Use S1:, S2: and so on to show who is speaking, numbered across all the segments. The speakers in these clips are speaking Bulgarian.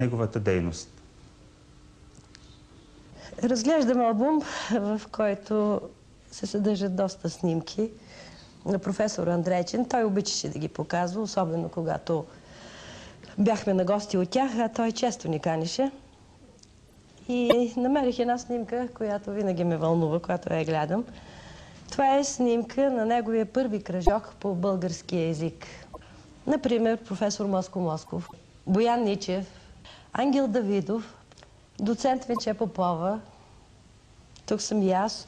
S1: неговата дейност?
S2: Разглеждам албум, в който се съдържат доста снимки на професор Андрейчин. Той обичаше да ги показва, особено когато бяхме на гости от тях, а той често ни канеше. И намерих една снимка, която винаги ме вълнува, когато я гледам. Това е снимка на неговия първи кръжок по български език. Например, професор Моско Москов, Боян Ничев, Ангел Давидов, доцент Венче Попова, тук съм и аз.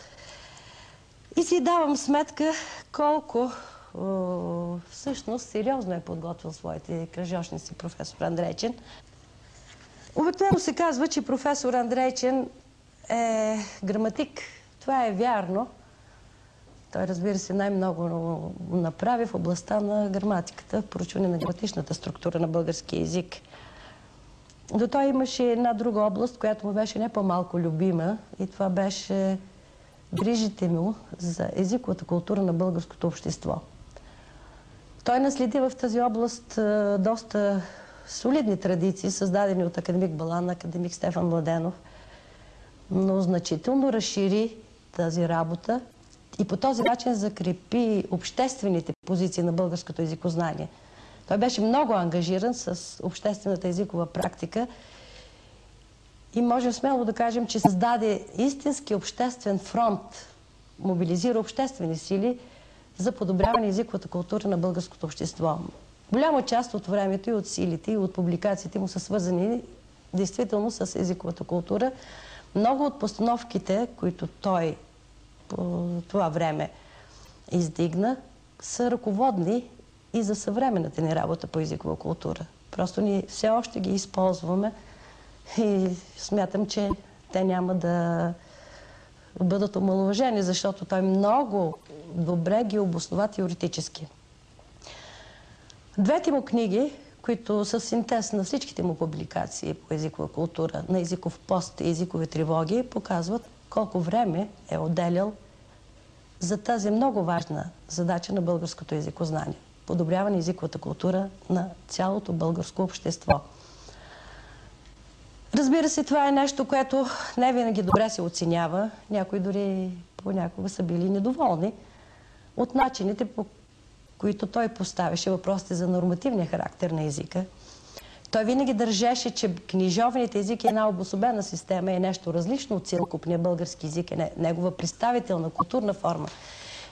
S2: И си давам сметка колко всъщност сериозно е подготвил своите кръжочници професор Андрейчин. Обикновено се казва, че професор Андрейчин е граматик. Това е вярно. Той, разбира се, най-много направи в областта на граматиката, проучване на граматичната структура на български език. Но той имаше една друга област, която му беше не по-малко любима, и това беше грижите му за езиковата култура на българското общество. Той наследи в тази област доста солидни традиции, създадени от академик Балан, академик Стефан Младенов, но значително разшири тази работа и по този начин закрепи обществените позиции на българското езикознание. Той беше много ангажиран с обществената езикова практика и можем смело да кажем, че създаде истински обществен фронт, мобилизира обществени сили за подобряване езиковата култура на българското общество. Голяма част от времето и от силите, и от публикациите му са свързани действително с езиковата култура. Много от постановките, които той по това време издигна, са ръководни и за съвременната ни работа по езикова култура. Просто ние все още ги използваме и смятам, че те няма да бъдат омаловажени, защото той много добре ги обоснова теоретически. Двете му книги, които са синтез на всичките му публикации по езикова култура, на езиков пост и езикови тревоги, показват колко време е отделял за тази много важна задача на българското езикознание – подобряване езиковата култура на цялото българско общество. Разбира се, това е нещо, което не винаги добре се оценява. Някои дори понякога са били недоволни от начините, по които той поставяше въпросите за нормативния характер на езика. Той винаги държеше, че книжовният език е една обособена система, е нещо различно от целокупния български език, е негова представителна културна форма.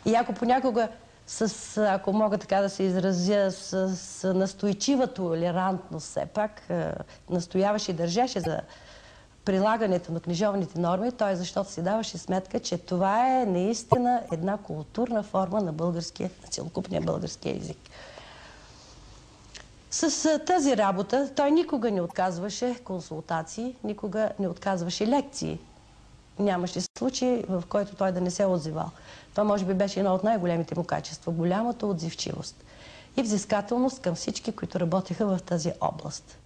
S2: И ако понякога, ако мога така да се изразя, с настойчива толерантност, все пак настояваше и държеше за прилагането на книжовните норми, той защото си даваше сметка, че това е наистина една културна форма на целокупния български език. С тази работа той никога не отказваше консултации, никога не отказваше лекции. Нямаше случай, в който той да не се отзивал. Това може би беше едно от най-големите му качества – голямата отзивчивост и взискателност към всички, които работеха в тази област.